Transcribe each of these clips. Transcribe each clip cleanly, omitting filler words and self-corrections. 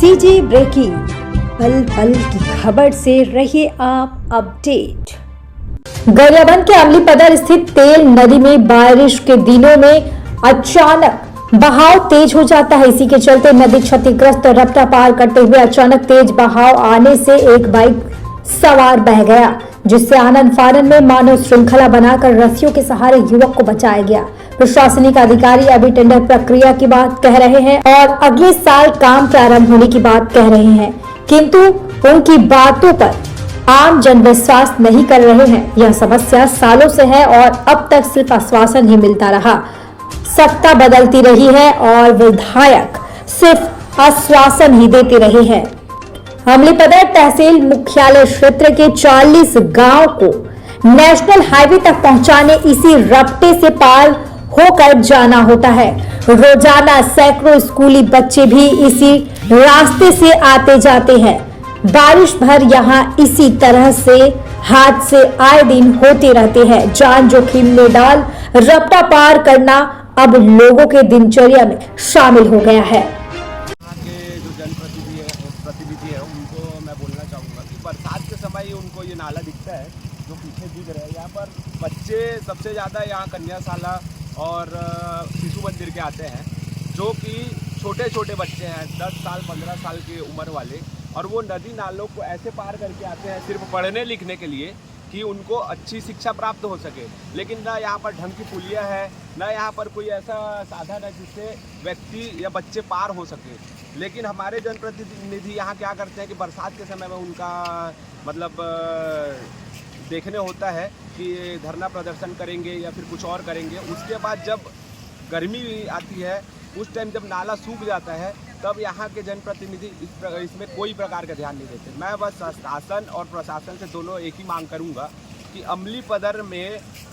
CG breaking, पल पल की खबर से रहिए आप अपडेट। गरियाबंद के अमलीपदर स्थित तेल नदी में बारिश के दिनों में अचानक बहाव तेज हो जाता है। इसी के चलते नदी क्षतिग्रस्त रपटा पार करते हुए अचानक तेज बहाव आने से एक बाइक सवार बह गया, जिससे आनंद फानन में मानव श्रृंखला बनाकर रस्सियों के सहारे युवक को बचाया गया। प्रशासनिक अधिकारी अभी टेंडर प्रक्रिया की बात कह रहे हैं और अगले साल काम प्रारंभ होने की बात कह रहे हैं, किंतु उनकी बातों पर आम जन विश्वास नहीं कर रहे हैं। यह समस्या सालों से है और अब तक सिर्फ आश्वासन ही मिलता रहा। सत्ता बदलती रही है और विधायक सिर्फ आश्वासन ही देते रहे हैं। अमलीपदर तहसील मुख्यालय क्षेत्र के 40 गांव को नेशनल हाईवे तक पहुंचाने इसी रपटे से पार होकर जाना होता है। रोजाना सैकड़ों स्कूली बच्चे भी इसी रास्ते से आते जाते हैं। बारिश भर यहाँ इसी तरह से हादसे आए दिन होते रहते हैं। जान जोखिम में डाल रपटा पार करना अब लोगों के दिनचर्या में शामिल हो गया है। प्रतिनिधि है उनको मैं बोलना चाहूँगा कि बरसात के समय ही उनको ये नाला दिखता है जो पीछे दिख रहा है। यहाँ पर बच्चे सबसे ज़्यादा यहाँ कन्याशाला और शिशु मंदिर के आते हैं, जो कि छोटे छोटे बच्चे हैं 10 साल 15 साल की उम्र वाले, और वो नदी नालों को ऐसे पार करके आते हैं सिर्फ पढ़ने लिखने के लिए कि उनको अच्छी शिक्षा प्राप्त हो सके। लेकिन ना यहाँ पर ढंग की पुलिया है, ना यहाँ पर कोई ऐसा साधन है जिससे व्यक्ति या बच्चे पार हो सके। लेकिन हमारे जनप्रतिनिधि यहाँ क्या करते हैं कि बरसात के समय में उनका मतलब देखने होता है कि धरना प्रदर्शन करेंगे या फिर कुछ और करेंगे। उसके बाद जब गर्मी आती है उस टाइम जब नाला सूख जाता है तब यहाँ के जनप्रतिनिधि इसमें कोई प्रकार का ध्यान नहीं देते। मैं बस शासन और प्रशासन से दोनों एक ही मांग करूँगा कि अमलीपदर में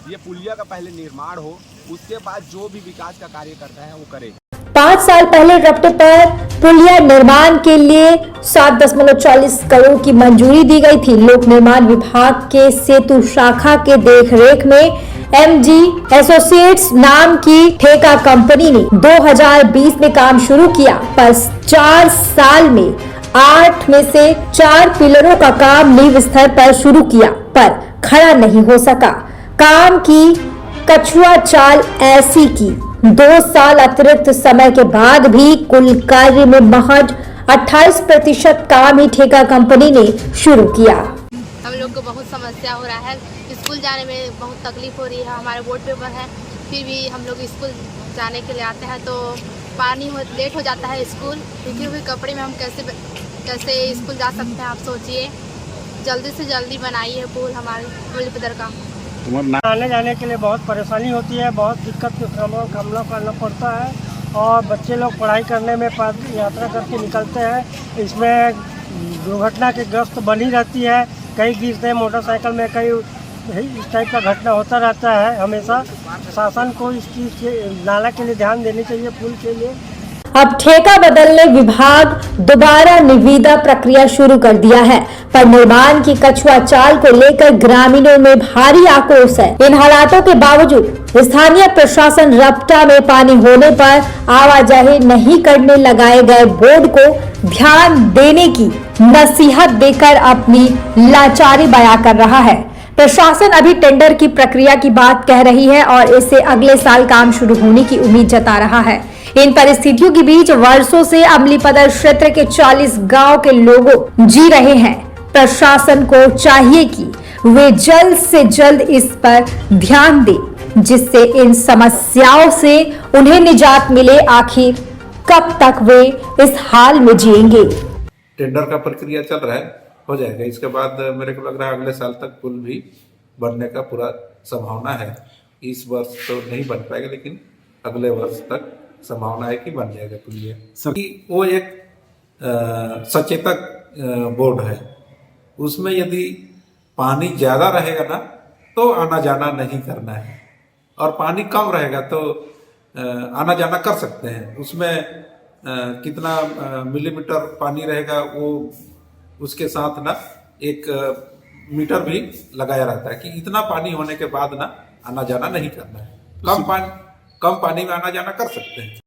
ये पुलिया का पहले निर्माण हो, उसके बाद जो भी विकास का कार्य करता है वो करे। 5 साल पहले रपटे पर पुलिया निर्माण के लिए 7.40 करोड़ की मंजूरी दी गई थी। लोक निर्माण विभाग के सेतु शाखा के देखरेख में MG एसोसिएट्स नाम की ठेका कंपनी ने 2020 में काम शुरू किया, पर 4 साल में 8 में से 4 पिलरों का काम नींव स्तर पर शुरू किया, पर खड़ा नहीं हो सका। काम की कछुआ चाल ऐसी की 2 साल अतिरिक्त समय के बाद भी कुल कार्य में महज 28% काम ही ठेका कंपनी ने शुरू किया। हम लोग को बहुत समस्या हो रहा है, स्कूल जाने में बहुत तकलीफ हो रही है। हमारे बोर्ड पेपर है, फिर भी हम लोग स्कूल जाने के लिए आते हैं तो पानी लेट हो जाता है। स्कूल भीगे हुए कपड़े में हम कैसे स्कूल जा सकते हैं, आप सोचिए। जल्दी से जल्दी बनाइए पुल हमारे अमलीपदर का। आने जाने के लिए बहुत परेशानी होती है, बहुत दिक्कत का सामना करना पड़ता है और बच्चे लोग पढ़ाई करने में यात्रा करके निकलते हैं। इसमें दुर्घटना के ग्रस्त बनी रहती है, कई गिरते हैं मोटरसाइकिल में, कई इस टाइप का घटना होता रहता है। हमेशा शासन को इस चीज़ के नाला के लिए ध्यान देनी चाहिए, पुल के लिए। अब ठेका बदलने विभाग दोबारा निविदा प्रक्रिया शुरू कर दिया है, पर निर्माण की कछुआ चाल को लेकर ग्रामीणों में भारी आक्रोश है। इन हालातों के बावजूद स्थानीय प्रशासन रपटा में पानी होने पर आवाजाही नहीं करने लगाए गए बोर्ड को ध्यान देने की नसीहत देकर अपनी लाचारी बयां कर रहा है। प्रशासन अभी टेंडर की प्रक्रिया की बात कह रही है और इससे अगले साल काम शुरू होने की उम्मीद जता रहा है। इन परिस्थितियों के बीच वर्षों से अमलीपदर क्षेत्र के 40 गांव के लोगों जी रहे हैं। प्रशासन को चाहिए कि वे जल्द से जल्द इस पर ध्यान दे, जिससे इन समस्याओं से उन्हें निजात मिले। आखिर कब तक वे इस हाल में जिएंगे? टेंडर का प्रक्रिया चल रहा है, हो जाएगा। इसके बाद मेरे को लग रहा है अगले साल तक पुल भी बनने का पूरा संभावना है। इस वर्ष तो नहीं बन पाएगा, लेकिन अगले वर्ष तक संभावना है कि बन जाएगा पुल। ये वो एक सचेतक बोर्ड है, उसमें यदि पानी ज़्यादा रहेगा ना तो आना जाना नहीं करना है, और पानी कम रहेगा तो आना जाना कर सकते हैं। उसमें कितना मिलीमीटर पानी रहेगा वो उसके साथ ना एक मीटर भी लगाया रहता है कि इतना पानी होने के बाद ना आना जाना नहीं करना है। कम पानी में आना जाना कर सकते हैं।